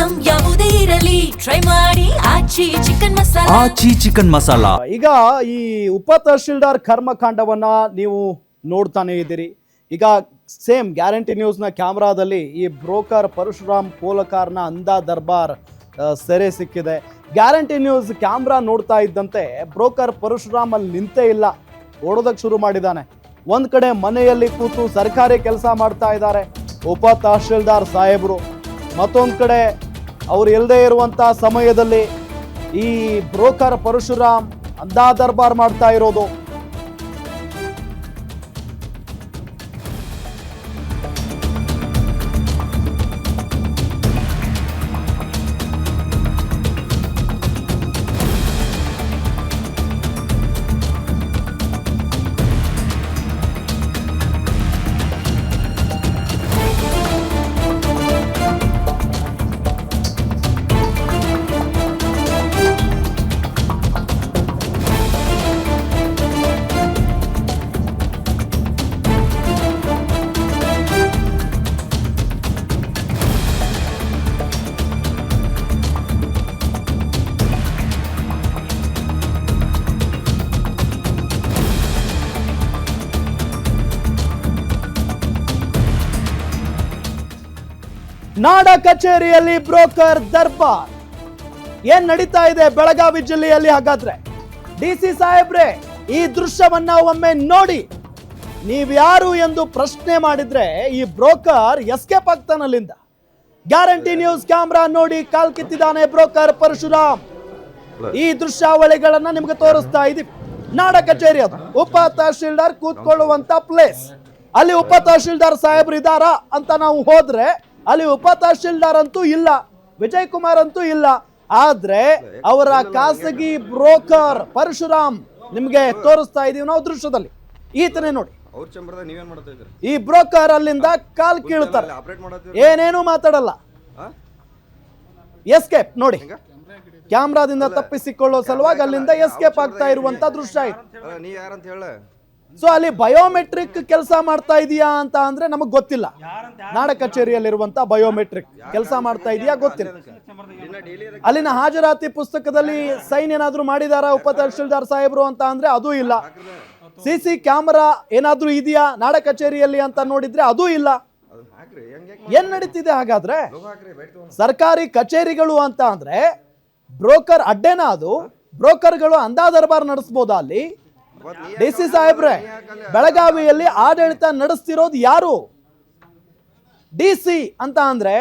Item ಯಾವುದೇ ಇರಲಿ try ಮಾಡಿ ಆಚಿ ಚಿಕನ್ ಮಸಾಲಾ. ಆಚಿ ಚಿಕನ್ ಮಸಾಲಾ. ಈಗ ಈ ಉಪ ತಹಶೀಲ್ದಾರ್ ಕರ್ಮಕಾಂಡವನ್ನ ನೀವು ನೋಡ್ತಾನೆ ಇದ್ದೀರಿ. ಈಗ ಸೇಮ್ ಗ್ಯಾರಂಟಿ ನ್ಯೂಸ್ನ ಕ್ಯಾಮ್ರಾದಲ್ಲಿ ಈ ಬ್ರೋಕರ್ ಪರಶುರಾಮ್ ಪೋಲಕಾರ್ನ ಅಂದಾ ದರ್ಬಾರ್ ಸೆರೆ ಸಿಕ್ಕಿದೆ. ಗ್ಯಾರಂಟಿ ನ್ಯೂಸ್ ಕ್ಯಾಮ್ರಾ ನೋಡ್ತಾ ಇದ್ದಂತೆ ಬ್ರೋಕರ್ ಪರಶುರಾಮ್ ಅಲ್ಲಿ ನಿಂತೇ ಇಲ್ಲ, ಓಡೋದಕ್ಕೆ ಶುರು ಮಾಡಿದ್ದಾನೆ. ಒಂದ್ ಕಡೆ ಮನೆಯಲ್ಲಿ ಕೂತು ಸರ್ಕಾರಿ ಕೆಲಸ ಮಾಡ್ತಾ ಇದ್ದಾರೆ ಉಪ ತಹಶೀಲ್ದಾರ್ ಸಾಹೇಬರು, ಮತ್ತೊಂದು ಕಡೆ ಅವ್ರು ಇಲ್ಲದೆ ಇರುವಂಥ ಸಮಯದಲ್ಲಿ ಈ ಬ್ರೋಕರ್ ಪರಶುರಾಮ್ ಅಂದಾ ದರ್ಬಾರ್ ಮಾಡ್ತಾ ಇರೋದು. ನಾಡ ಕಚೇರಿಯಲ್ಲಿ ಬ್ರೋಕರ್ ದರ್ಬಾರ್ ಏನ್ ನಡೀತಾ ಇದೆ ಬೆಳಗಾವಿ ಜಿಲ್ಲೆಯಲ್ಲಿ? ಹಾಗಾದ್ರೆ ಡಿಸಿ ಸಾಹೇಬ್ರೆ, ಈ ದೃಶ್ಯವನ್ನ ಒಮ್ಮೆ ನೋಡಿ. ನೀವ್ಯಾರು ಎಂದು ಪ್ರಶ್ನೆ ಮಾಡಿದ್ರೆ ಈ ಬ್ರೋಕರ್ ಎಸ್ಕೇಪ್ ಆಗ್ತಾನಲ್ಲಿಂದ. ಗ್ಯಾರಂಟಿ ನ್ಯೂಸ್ ಕ್ಯಾಮ್ರಾ ನೋಡಿ ಕಾಲ್ ಕಿತ್ತಿದ್ದಾನೆ ಬ್ರೋಕರ್ ಪರಶುರಾಮ್. ಈ ದೃಶ್ಯಾವಳಿಗಳನ್ನ ನಿಮ್ಗೆ ತೋರಿಸ್ತಾ ಇದೀವಿ. ನಾಡ ಕಚೇರಿ ಅದು ಉಪ ತಹಶೀಲ್ದಾರ್ ಕೂತ್ಕೊಳ್ಳುವಂತ ಪ್ಲೇಸ್. ಅಲ್ಲಿ ಉಪ ತಹಶೀಲ್ದಾರ್ ಸಾಹೇಬ್ರು ಇದಾರಾ ಅಂತ ನಾವು ಹೋದ್ರೆ ಅಲ್ಲಿ ಉಪ ತಹಶೀಲ್ದಾರ್ ಅಂತೂ ಇಲ್ಲ, ವಿಜಯ್ ಕುಮಾರ್ ಅಂತೂ ಇಲ್ಲ. ಆದ್ರೆ ಅವರ ಖಾಸಗಿ ಬ್ರೋಕರ್ ಪರಶುರಾಮ್ ನಿಮ್ಗೆ ತೋರಿಸ್ತಾ ಇದೀವಿ ನಾವು ದೃಶ್ಯದಲ್ಲಿ. ಈತನೇ ನೋಡಿ, ಈ ಬ್ರೋಕರ್ ಅಲ್ಲಿಂದ ಕಾಲ್ ಕೀಳ್ತಾರೆ, ಏನೇನು ಮಾತಾಡಲ್ಲ, ಎಸ್ಕೇಪ್ ನೋಡಿ. ಕ್ಯಾಮ್ರಾದಿಂದ ತಪ್ಪಿಸಿಕೊಳ್ಳೋ ಸಲುವಾಗಿ ಅಲ್ಲಿಂದ ಎಸ್ಕೇಪ್ ಆಗ್ತಾ ಇರುವಂತ ದೃಶ್ಯ ಇದು. ಸೊ ಅಲ್ಲಿ ಬಯೋಮೆಟ್ರಿಕ್ ಕೆಲಸ ಮಾಡ್ತಾ ಇದೆಯಾ ಅಂತ ಅಂದ್ರೆ ನಮಗ್ ಗೊತ್ತಿಲ್ಲ. ನಾಡ ಕಚೇರಿಯಲ್ಲಿರುವಂತ ಬಯೋಮೆಟ್ರಿಕ್ ಕೆಲಸ ಮಾಡ್ತಾ ಇದೆಯಾ ಗೊತ್ತಿಲ್ಲ. ಅಲ್ಲಿನ ಹಾಜರಾತಿ ಪುಸ್ತಕದಲ್ಲಿ ಸೈನ್ ಏನಾದ್ರು ಮಾಡಿದಾರ ಉಪ ತಹಶೀಲ್ದಾರ್ ಸಾಹೇಬ್ರು ಅಂತ ಅಂದ್ರೆ ಅದೂ ಇಲ್ಲ. ಸಿಸಿ ಕ್ಯಾಮರಾ ಏನಾದ್ರೂ ಇದೆಯಾ ನಾಡ ಕಚೇರಿಯಲ್ಲಿ ಅಂತ ನೋಡಿದ್ರೆ ಅದೂ ಇಲ್ಲ. ಏನ್ ನಡೀತಿದೆ ಹಾಗಾದ್ರೆ? ಸರ್ಕಾರಿ ಕಚೇರಿಗಳು ಅಂತ ಅಂದ್ರೆ ಬ್ರೋಕರ್ ಅಡ್ಡೆನ ಅದು? ಬ್ರೋಕರ್ಗಳು ಅಂದಾ ದರ್ಬಾರ್ ನಡೆಸಬಹುದಾ ಅಲ್ಲಿ? ಡಿಸಿ ಸಾಹೇಬ್ರೆ, ಬೆಳಗಾವಿಯಲ್ಲಿ ಆಡಳಿತ ನಡೆಸ್ತಿರೋದು ಯಾರು? ಡಿಸಿ ಅಂತ ಅಂದ್ರೆ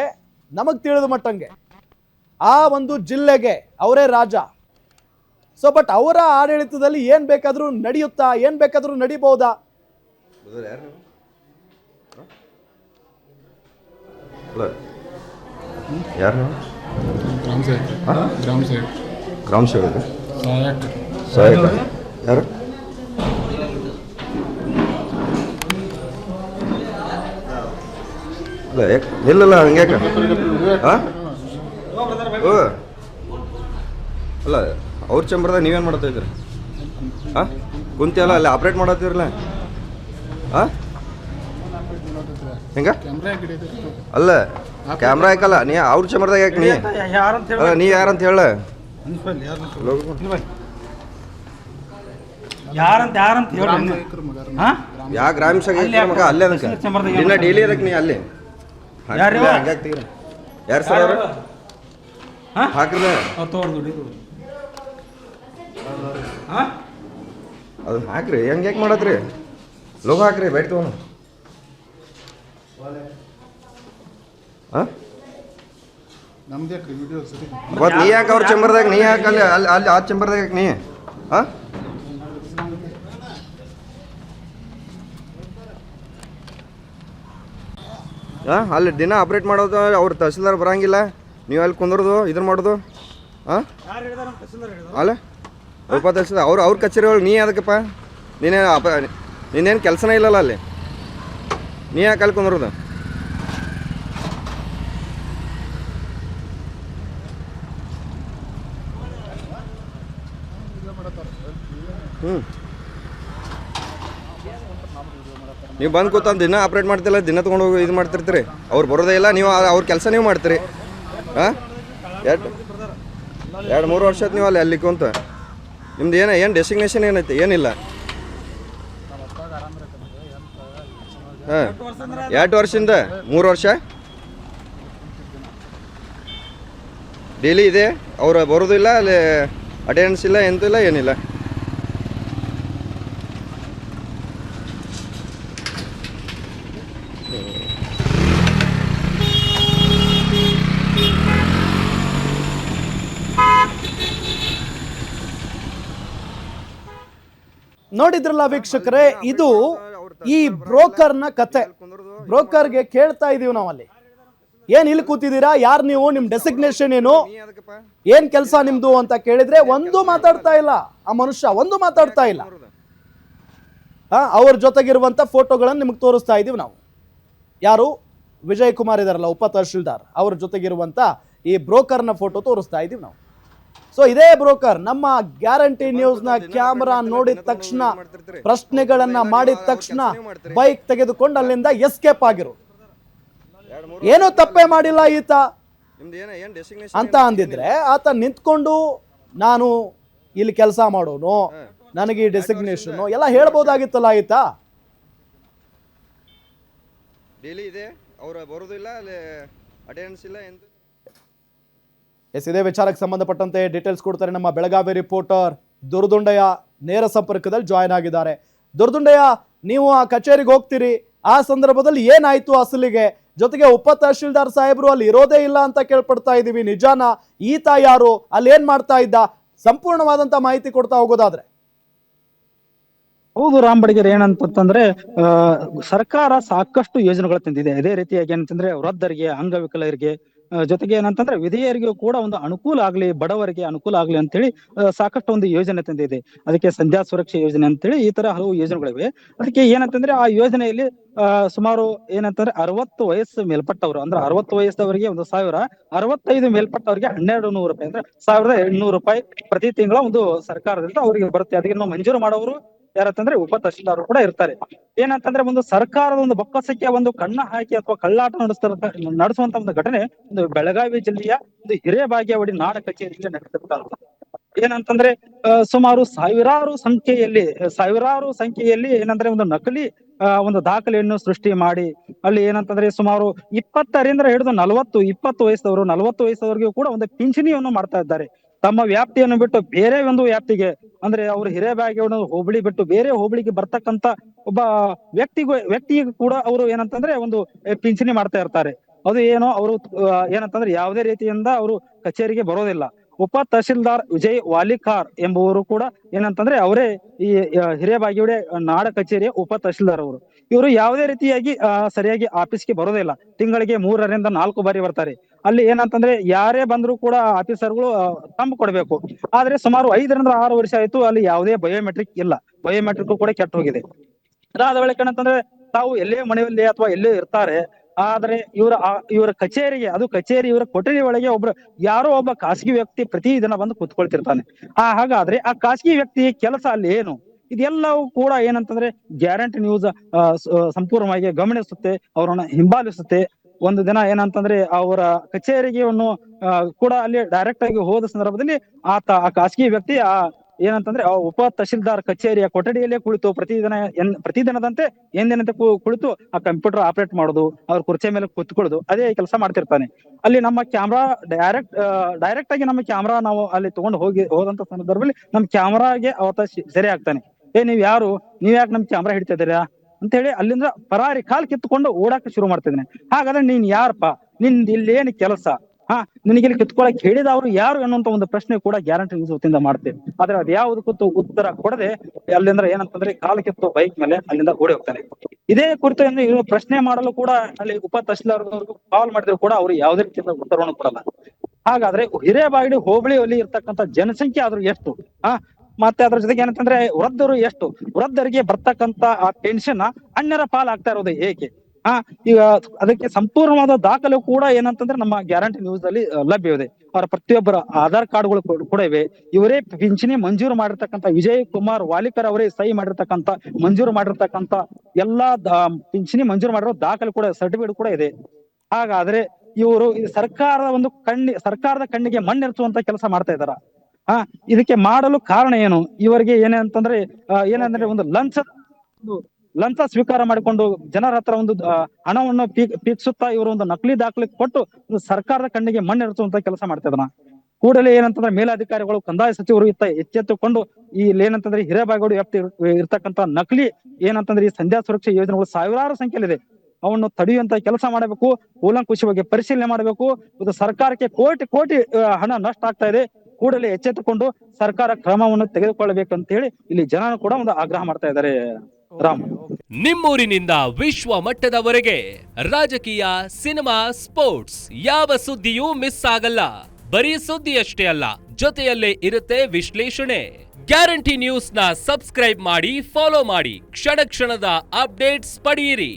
ನಮಗ್ ತಿಳಿದ ಮಟ್ಟಂಗೆ ಆ ಒಂದು ಜಿಲ್ಲೆಗೆ ಅವರೇ ರಾಜ. ಸೊ ಬಟ್ ಅವರ ಆಡಳಿತದಲ್ಲಿ ಏನ್ ಬೇಕಾದ್ರೂ ನಡೆಯುತ್ತಾ, ಏನ್ ಬೇಕಾದ್ರೂ ನಡಿಬಹುದಾ? ಗ್ರಾಮ ಸೇವಕ ಯಾರು? ಇಲ್ಲ ಹಂಗ್ಯಾಕ? ಅಲ್ಲ ಅವ್ರ ಚಂಬರ್ದಾಗ ನೀವೇನು ಮಾಡ್ತಾ ಇದ್ರಿ? ಕುಂತಿ ಅಲ್ಲ ಅಲ್ಲಿ ಆಪ್ರೇಟ್ ಮಾಡತ್ತೀರಲ್ಲ? ಹೆಂಗ ಅಲ್ಲ ಕ್ಯಾಮ್ರಾ ಯಾಕಲ್ಲ ನೀ ಅವ್ರ ಚಂಬರ್ದಾಗ ಯಾಕೆ ನೀ ಯಾರಂತ ಹೇಳ? ಯಾ ಗ್ರಾಮ ಮಗ ಅಲ್ಲೇ ಅದಕ್ಕೆ ದಿನ ಡೈಲಿ ಅದಕ್ಕೆ ನೀ ಅಲ್ಲಿ ಹಂಗಾಗ್ತೀರ? ಯಾರು ಸರ್ ಅವರು ಹಾಕ್ರಿ ಅದು ಹಾಕ್ರಿ. ಹೆಂಗೆ ಯಾಕೆ ಮಾಡತ್ರಿ? ಲೋಗ ಹಾಕ್ರಿ, ಬೈಟ್ ತಗೋಣ. ನೀ ಯಾಕೆ ಅವ್ರ ಚಂಬರ್ದಾಗ ನೀ ಯಾಕೆ ಅಲ್ಲಿ ಅಲ್ಲಿ ಆ ಚಂಬರ್ದಾಗ ಯಾಕೆ ನೀ ಅಲ್ಲಿ ದಿನ ಆಪ್ರೇಟ್ ಮಾಡೋದು? ಅವ್ರು ತಹಸೀಲ್ದಾರ್ ಬರಂಗಿಲ್ಲ, ನೀವು ಅಲ್ಲಿ ಕುಂದ್ರದು ಇದನ್ನ ಮಾಡೋದು? ಅಲ್ಲ ಉಪ ತಹಸೀಲ್ದಾರ್ ಅವ್ರ ಕಚೇರಿ ಒಳಗೆ ನೀ ಅದಕ್ಕಪ್ಪ ನೀನೇನು ಕೆಲಸನೇ ಇಲ್ಲಲ್ಲ ಅಲ್ಲಿ, ನೀ ಯಾಕೆ ಅಲ್ಲಿ ಕುಂದ್ರದು? ನೀವು ಬಂದು ಕೂತಂದು ದಿನ ಆಪ್ರೇಟ್ ಮಾಡ್ತಿಲ್ಲ, ದಿನ ತೊಗೊಂಡು ಹೋಗಿ ಇದು ಮಾಡ್ತಿರ್ತೀರಿ. ಅವ್ರು ಬರೋದೇ ಇಲ್ಲ, ನೀವು ಅವ್ರ ಕೆಲಸ ನೀವು ಮಾಡ್ತೀರಿ. ಹಾಂ ಎರಡು 2-3 ವರ್ಷ ಆಯ್ತು ನೀವು ಅಲ್ಲಿ ಕುಂತ. ನಿಮ್ದು ಏನು ಡೆಸಿಗ್ನೇಷನ್ ಏನೈತೆ? ಏನಿಲ್ಲ. ಹಾಂ, 2 ವರ್ಷದಿಂದ 3 ವರ್ಷ ಡೈಲಿ ಇದೆ. ಅವ್ರು ಬರೋದಿಲ್ಲ, ಅಲ್ಲಿ ಅಟೆಂಡೆನ್ಸ್ ಇಲ್ಲ, ಎಂತಿಲ್ಲ, ಏನಿಲ್ಲ. ನೋಡಿದ್ರಲ್ಲ ವೀಕ್ಷಕರೇ, ಇದು ಈ ಬ್ರೋಕರ್ನ ಕತೆ. ಬ್ರೋಕರ್ಗೆ ಕೇಳ್ತಾ ಇದೀವಿ ನಾವಲ್ಲಿ, ಏನ್ ಇಲ್ಲಿ ಕೂತಿದ್ದೀರಾ, ಯಾರು ನೀವು, ನಿಮ್ ಡೆಸಿಗ್ನೇಷನ್ ಏನು, ಏನ್ ಕೆಲಸ ನಿಮ್ದು ಅಂತ ಕೇಳಿದ್ರೆ ಒಂದು ಮಾತಾಡ್ತಾ ಇಲ್ಲ. ಆ ಮನುಷ್ಯ ಒಂದು ಮಾತಾಡ್ತಾ ಇಲ್ಲ. ಅವ್ರ ಜೊತೆಗಿರುವಂತ ಫೋಟೋಗಳನ್ನು ನಿಮಗೆ ತೋರಿಸ್ತಾ ಇದೀವಿ ನಾವು. ಯಾರು ವಿಜಯ್ ಕುಮಾರ್ ಇದಾರಲ್ಲ, ಉಪ ತಹಶೀಲ್ದಾರ್, ಅವ್ರ ಜೊತೆಗಿರುವಂತ ಈ ಬ್ರೋಕರ್ನ ಫೋಟೋ ತೋರಿಸ್ತಾ ಇದೀವಿ ನಾವು. ಸೊ ಇದೇ ಬ್ರೋಕರ್ ನಮ್ಮ ಗ್ಯಾರಂಟಿ ನ್ಯೂಸ್ ನ ಕ್ಯಾಮೆರಾ ನೋಡಿದ ತಕ್ಷಣ, ಪ್ರಶ್ನೆಗಳನ್ನ ಮಾಡಿದ ತಕ್ಷಣ ಬೈಕ್ ತೆಗೆದುಕೊಂಡು ಅಲ್ಲಿಂದ ಎಸ್ಕೇಪ್ ಆಗಿರು. ಏನೋ ತಪ್ಪೇ ಮಾಡಿಲ್ಲ ಈತ ಅಂತ ಅಂದಿದ್ರೆ ಆತ ನಿಂತ್ಕೊಂಡು ನಾನು ಇಲ್ಲಿ ಕೆಲಸ ಮಾಡೋನು, ನನಗೆ ಈ ಡೆಸಿಗ್ನೇಷನ್ ಎಲ್ಲ ಹೇಳ್ಬೋದಾಗಿತ್ತಲ್ಲ ಈತ. ಡೈಲಿ ಇದೆ, ಅವ್ರು ಬರೋದಿಲ್ಲ, ಅಲ್ಲಿ ಅಟೆಂಡೆನ್ಸ್ ಇಲ್ಲ, ಎಂತ. ಎಸ್, ಇದೇ ವಿಚಾರಕ್ಕೆ ಸಂಬಂಧಪಟ್ಟಂತೆ ಡೀಟೇಲ್ಸ್ ಕೊಡ್ತಾರೆ ನಮ್ಮ ಬೆಳಗಾವಿ ರಿಪೋರ್ಟರ್ ದುರ್ದುಂಡಯ್ಯ. ನೇರ ಸಂಪರ್ಕದಲ್ಲಿ ಜಾಯ್ನ್ ಆಗಿದ್ದಾರೆ. ದುರ್ದುಂಡಯ್ಯ, ನೀವು ಆ ಕಚೇರಿಗೆ ಹೋಗ್ತೀರಿ, ಆ ಸಂದರ್ಭದಲ್ಲಿ ಏನಾಯ್ತು ಅಸಲಿಗೆ? ಜೊತೆಗೆ ಉಪ ತಹಶೀಲ್ದಾರ್ ಸಾಹೇಬ್ರು ಅಲ್ಲಿ ಇರೋದೇ ಇಲ್ಲ ಅಂತ ಕೇಳ್ಪಡ್ತಾ ಇದೀವಿ, ನಿಜಾನ? ಈತ ಯಾರು, ಅಲ್ಲಿ ಏನ್ ಮಾಡ್ತಾ ಇದ್ದ? ಸಂಪೂರ್ಣವಾದಂತ ಮಾಹಿತಿ ಕೊಡ್ತಾ ಹೋಗೋದಾದ್ರೆ. ಹೌದು ರಾಮ್ ಬಡಿಗೇರ್, ಏನಂತಂದ್ರೆ ಸರ್ಕಾರ ಸಾಕಷ್ಟು ಯೋಜನೆಗಳು ತಂದಿದೆ. ಅದೇ ರೀತಿಯಾಗಿ ಏನಂತಂದ್ರೆ ವೃದ್ಧರಿಗೆ, ಅಂಗವಿಕಲರಿಗೆ, ಜೊತೆಗೆ ಏನಂತಂದ್ರೆ ವಿಧೇಯರಿಗೂ ಕೂಡ ಒಂದು ಅನುಕೂಲ ಆಗ್ಲಿ, ಬಡವರಿಗೆ ಅನುಕೂಲ ಆಗ್ಲಿ ಅಂತೇಳಿ ಸಾಕಷ್ಟು ಒಂದು ಯೋಜನೆ ತಂದಿದೆ. ಅದಕ್ಕೆ ಸಂಧ್ಯಾ ಸುರಕ್ಷಾ ಯೋಜನೆ ಅಂತೇಳಿ ಈ ತರ ಹಲವು ಯೋಜನೆಗಳಿವೆ. ಅದಕ್ಕೆ ಏನಂತಂದ್ರೆ ಆ ಯೋಜನೆಯಲ್ಲಿ ಸುಮಾರು ಏನಂತಂದ್ರೆ 60 ವಯಸ್ಸು ಮೇಲ್ಪಟ್ಟವರು, ಅಂದ್ರೆ 60 ವಯಸ್ಸವರಿಗೆ 1,000, 65 ಮೇಲ್ಪಟ್ಟವರಿಗೆ 1,200 ರೂಪಾಯಿ, ಅಂದ್ರೆ 1,800 ರೂಪಾಯಿ ಪ್ರತಿ ತಿಂಗಳ ಒಂದು ಸರ್ಕಾರದಿಂದ ಅವರಿಗೆ ಬರುತ್ತೆ. ಅದಕ್ಕೆ ಮಂಜೂರು ಮಾಡೋರು ಯಾರಂತಂದ್ರೆ ಉಪ ತಹಶೀಲ್ದಾರ್ ಕೂಡ ಇರ್ತಾರೆ. ಏನಂತಂದ್ರೆ ಒಂದು ಸರ್ಕಾರದ ಒಂದು ಬೊಕ್ಕಸಕ್ಕೆ ಒಂದು ಕಣ್ಣ ಹಾಕಿ ಅಥವಾ ಕಳ್ಳಾಟ ನಡೆಸುವಂತ ಒಂದು ಘಟನೆ ಒಂದು ಬೆಳಗಾವಿ ಜಿಲ್ಲೆಯ ಒಂದು ಹಿರೇಬಾಗೇವಾಡಿ ನಾಡ ಕಚೇರಿಯಲ್ಲಿ ನಡೆದಿರ್ತಾರೆ. ಏನಂತಂದ್ರೆ ಸುಮಾರು ಸಾವಿರಾರು ಸಂಖ್ಯೆಯಲ್ಲಿ ಏನಂದ್ರೆ ಒಂದು ನಕಲಿ ಒಂದು ದಾಖಲೆಯನ್ನು ಸೃಷ್ಟಿ ಮಾಡಿ ಅಲ್ಲಿ ಏನಂತಂದ್ರೆ ಸುಮಾರು 20ರಿಂದ ಹಿಡಿದು 20 ವಯಸ್ಸವರು, 40 ವಯಸ್ಸವರೆಗೂ ಕೂಡ ಒಂದು ಪಿಂಚಣಿಯನ್ನು ಮಾಡ್ತಾ ಇದ್ದಾರೆ. ತಮ್ಮ ವ್ಯಾಪ್ತಿಯನ್ನು ಬಿಟ್ಟು ಬೇರೆ ಒಂದು ವ್ಯಾಪ್ತಿಗೆ, ಅಂದ್ರೆ ಅವರು ಹಿರೇಬಾಗೇವಾಡಿ ಹೋಬಳಿ ಬಿಟ್ಟು ಬೇರೆ ಹೋಬಳಿಗೆ ಬರ್ತಕ್ಕಂತ ಒಬ್ಬ ವ್ಯಕ್ತಿಗೆ ಕೂಡ ಅವರು ಏನಂತಂದ್ರೆ ಒಂದು ಪಿಂಚಣಿ ಮಾಡ್ತಾ ಇರ್ತಾರೆ. ಅದು ಏನೋ ಅವರು ಏನಂತಂದ್ರೆ ಯಾವುದೇ ರೀತಿಯಿಂದ ಅವರು ಕಚೇರಿಗೆ ಬರೋದಿಲ್ಲ. ಉಪ ತಹಶೀಲ್ದಾರ್ ವಿಜಯ್ ವಾಲಿಕಾರ್ ಎಂಬುವರು ಕೂಡ ಏನಂತಂದ್ರೆ ಅವರೇ ಈ ಹಿರೇಬಾಗೇವಾಡಿ ನಾಡ ಕಚೇರಿಯ ಉಪ ತಹಶೀಲ್ದಾರ್ ಅವರು. ಇವರು ಯಾವುದೇ ರೀತಿಯಾಗಿ ಸರಿಯಾಗಿ ಆಫೀಸ್ಗೆ ಬರೋದಿಲ್ಲ. ತಿಂಗಳಿಗೆ 3ರಿಂದ 4 ಬಾರಿ ಬರ್ತಾರೆ. ಅಲ್ಲಿ ಏನಂತಂದ್ರೆ ಯಾರೇ ಬಂದ್ರು ಕೂಡ ಆಫೀಸರ್ಗಳು ತಂಬ್ ಕೊಡ್ಬೇಕು. ಆದ್ರೆ ಸುಮಾರು 5ರಿಂದ 6 ವರ್ಷ ಆಯ್ತು, ಅಲ್ಲಿ ಯಾವುದೇ ಬಯೋಮೆಟ್ರಿಕ್ ಇಲ್ಲ. ಬಯೋಮೆಟ್ರಿಕ್ ಕೂಡ ಕೆಟ್ಟ ಹೋಗಿದೆ. ಅದಾದ ಬಳಿಕ ಏನಂತಂದ್ರೆ ತಾವು ಎಲ್ಲೇ ಮನೆಯಲ್ಲಿ ಅಥವಾ ಎಲ್ಲೇ ಇರ್ತಾರೆ, ಆದ್ರೆ ಇವರ ಕಚೇರಿಗೆ, ಅದು ಕಚೇರಿ ಇವರ ಕೊಠಡಿ ಒಳಗೆ ಯಾರೋ ಒಬ್ಬ ಖಾಸಗಿ ವ್ಯಕ್ತಿ ಪ್ರತಿದಿನ ಬಂದು ಕುತ್ಕೊಳ್ತಿರ್ತಾನೆ. ಹಾಗಾದ್ರೆ ಆ ಖಾಸಗಿ ವ್ಯಕ್ತಿ ಕೆಲಸ ಅಲ್ಲಿ ಏನು? ಇದೆಲ್ಲವೂ ಕೂಡ ಏನಂತಂದ್ರೆ ಗ್ಯಾರಂಟಿ ನ್ಯೂಸ್ ಸಂಪೂರ್ಣವಾಗಿ ಗಮನಿಸುತ್ತೆ, ಅವರನ್ನ ಹಿಂಬಾಲಿಸುತ್ತೆ. ಒಂದು ದಿನ ಏನಂತಂದ್ರೆ ಅವರ ಕಚೇರಿಗೆ ಕೂಡ ಅಲ್ಲಿ ಡೈರೆಕ್ಟ್ ಆಗಿ ಹೋದ ಸಂದರ್ಭದಲ್ಲಿ ಆ ಖಾಸಗಿ ವ್ಯಕ್ತಿ ಏನಂತಂದ್ರೆ ಉಪ ತಹಶೀಲ್ದಾರ್ ಕಚೇರಿಯ ಕೊಠಡಿಯಲ್ಲೇ ಕುಳಿತು ಪ್ರತಿದಿನದಂತೆ ಎಂದಿನಂತೆ ಕುಳಿತು ಆ ಕಂಪ್ಯೂಟರ್ ಆಪರೇಟ್ ಮಾಡೋದು, ಅವ್ರ ಕುರ್ಚಿ ಮೇಲೆ ಕುತ್ಕೊಳ್ಳೋದು, ಅದೇ ಕೆಲಸ ಮಾಡ್ತಿರ್ತಾನೆ. ಅಲ್ಲಿ ನಮ್ಮ ಕ್ಯಾಮ್ರಾ ಡೈರೆಕ್ಟ್ ಆಗಿ ನಮ್ಮ ಕ್ಯಾಮ್ರಾ ನಾವು ಅಲ್ಲಿ ತಗೊಂಡು ಹೋದಂತ ಸಂದರ್ಭದಲ್ಲಿ ನಮ್ಮ ಕ್ಯಾಮ್ರಾಗೆ ಅವತ್ತ ಸೆರೆ ಆಗ್ತಾನೆ. ನೀವ್ ಯಾರು, ನೀವ್ ಯಾಕೆ ನಮ್ ಕ್ಯಾಮ್ರಾ ಹಿಡಿತಾ ಇದ್ದೀರಾ ಅಂತ ಹೇಳಿ ಅಲ್ಲಿಂದ ಪರಾರಿ ಕಾಲ್ ಕಿತ್ಕೊಂಡು ಓಡಾಕ ಶುರು ಮಾಡ್ತಿದ್ದಾನೆ. ಹಾಗಾದ್ರೆ ನೀನ್ ಯಾರಪ್ಪ, ನಿಂದ ಇಲ್ಲೇನು ಕೆಲಸ, ನಿನಗೆ ಇಲ್ಲಿ ಕಿತ್ಕೊಳಕ್ ಹೇಳಿದವರು ಯಾರು ಅನ್ನುವಂತ ಒಂದು ಪ್ರಶ್ನೆ ಕೂಡ ಗ್ಯಾರಂಟಿ ನ್ಯೂಸ್ ವತಿಯಿಂದ ಮಾಡ್ತೇವೆ. ಆದ್ರೆ ಅದ್ ಯಾವ್ದಕ್ಕೂ ಉತ್ತರ ಕೊಡದೆ ಅಲ್ಲಿಂದ ಏನಂತಂದ್ರೆ ಕಾಲ್ ಕಿತ್ತು ಬೈಕ್ ಮೇಲೆ ಅಲ್ಲಿಂದ ಓಡಿ ಹೋಗ್ತಾನೆ. ಇದೇ ಕುರಿತು ಇವರು ಪ್ರಶ್ನೆ ಮಾಡಲು ಕೂಡ ಅಲ್ಲಿ ಉಪ ತಹಶೀಲ್ದಾರ್ ಕಾಲ್ ಮಾಡಿದ್ರು ಕೂಡ ಅವ್ರು ಯಾವುದೇ ರೀತಿಯ ಉತ್ತರವನ್ನು ಕೊಡಲ್ಲ. ಹಾಗಾದ್ರೆ ಹಿರೇಬಾಗೇವಾಡಿ ಹೋಬಳಿಯಲ್ಲಿ ಇರ್ತಕ್ಕಂಥ ಜನಸಂಖ್ಯೆ ಆದ್ರೂ ಎಷ್ಟು? ಮತ್ತೆ ಅದ್ರ ಜೊತೆಗೆ ಏನಂತಂದ್ರೆ ವೃದ್ಧರು ಎಷ್ಟು? ವೃದ್ಧರಿಗೆ ಬರ್ತಕ್ಕಂತ ಆ ಪೆನ್ಷನ್ ಅನ್ಯರ ಪಾಲ್ ಆಗ್ತಾ ಇರೋದು ಏಕೆ? ಈಗ ಅದಕ್ಕೆ ಸಂಪೂರ್ಣವಾದ ದಾಖಲೆ ಕೂಡ ಏನಂತಂದ್ರೆ ನಮ್ಮ ಗ್ಯಾರಂಟಿ ನ್ಯೂಸ್ ಅಲ್ಲಿ ಲಭ್ಯವಿದೆ. ಅವರ ಪ್ರತಿಯೊಬ್ಬರ ಆಧಾರ್ ಕಾರ್ಡ್ಗಳು ಕೂಡ ಇವೆ. ಇವರೇ ಪಿಂಚಣಿ ಮಂಜೂರು ಮಾಡಿರ್ತಕ್ಕಂಥ ವಿಜಯ್ ಕುಮಾರ್ ವಾಲಿಕರ್ ಅವರೇ ಸಹಿ ಮಾಡಿರ್ತಕ್ಕಂಥ ಮಂಜೂರು ಮಾಡಿರ್ತಕ್ಕಂಥ ಎಲ್ಲಾ ಪಿಂಚಣಿ ಮಂಜೂರು ಮಾಡಿರೋ ದಾಖಲೆ ಕೂಡ, ಸರ್ಟಿಫಿಕೇಟ್ ಕೂಡ ಇದೆ. ಹಾಗಾದ್ರೆ ಇವರು ಸರ್ಕಾರದ ಕಣ್ಣಿಗೆ ಮಣ್ಣೆರಚುವಂತ ಕೆಲಸ ಮಾಡ್ತಾ ಇದಾರ. ಇದಕ್ಕೆ ಮಾಡಲು ಕಾರಣ ಏನು? ಇವರಿಗೆ ಏನಂತಂದ್ರೆ ಏನಂದ್ರೆ ಒಂದು ಲಂಚ ಸ್ವೀಕಾರ ಮಾಡಿಕೊಂಡು ಜನರ ಹತ್ರ ಒಂದು ಹಣವನ್ನು ಪೀಕ್ಷಿಸುತ್ತಾ ಇವರು ಒಂದು ನಕಲಿ ದಾಖಲೆ ಕೊಟ್ಟು ಸರ್ಕಾರದ ಕಣ್ಣಿಗೆ ಮಣ್ಣೆರಚುವಂತ ಕೆಲಸ ಮಾಡ್ತಾ ಇದ್ದಾನ. ಕೂಡಲೇ ಏನಂತಂದ್ರೆ ಮೇಲಾಧಿಕಾರಿಗಳು, ಕಂದಾಯ ಸಚಿವರು ಎಚ್ಚೆತ್ತುಕೊಂಡು ಏನಂತಂದ್ರೆ ಹಿರೇಬಾಗೇವಾಡಿ ವ್ಯಾಪ್ತಿ ಇರ್ತಕ್ಕಂತ ನಕಲಿ ಏನಂತಂದ್ರೆ ಈ ಸಂಧ್ಯಾ ಸುರಕ್ಷಾ ಯೋಜನೆಗಳು ಸಾವಿರಾರು ಸಂಖ್ಯೆಯಲ್ಲಿದೆ, ಅವನ್ನು ತಡೆಯುವಂತ ಕೆಲಸ ಮಾಡಬೇಕು. ಕೂಲಂಕುಷವಾಗಿ ಪರಿಶೀಲನೆ ಮಾಡಬೇಕು. ಇದು ಸರ್ಕಾರಕ್ಕೆ ಕೋಟಿ ಹಣ ನಷ್ಟ ಆಗ್ತಾ ಇದೆ. ಕೂಡಲೇ ಎಚ್ಚೆತ್ತುಕೊಂಡು ಸರ್ಕಾರ ಕ್ರಮವನ್ನು ತೆಗೆದುಕೊಳ್ಳಬೇಕಂತ ಹೇಳಿ ಇಲ್ಲಿ ಜನ ಕೂಡ ಒಂದು ಆಗ್ರಹ ಮಾಡ್ತಾ ಇದ್ದಾರೆ. ರಾಮ್, ನಿಮ್ಮೂರಿನಿಂದ ವಿಶ್ವ ಮಟ್ಟದವರೆಗೆ ರಾಜಕೀಯ, ಸಿನಿಮಾ, ಸ್ಪೋರ್ಟ್ಸ್ ಯಾವ ಸುದ್ದಿಯೂ ಮಿಸ್ ಆಗಲ್ಲ. ಬರೀ ಸುದ್ದಿಯಷ್ಟೇ ಅಲ್ಲ, ಜೊತೆಯಲ್ಲೇ ಇರುತ್ತೆ ವಿಶ್ಲೇಷಣೆ. ಗ್ಯಾರಂಟಿ ನ್ಯೂಸ್ ನ ಸಬ್ಸ್ಕ್ರೈಬ್ ಮಾಡಿ, ಫಾಲೋ ಮಾಡಿ, ಕ್ಷಣ ಕ್ಷಣದ ಅಪ್ಡೇಟ್ಸ್ ಪಡೆಯಿರಿ.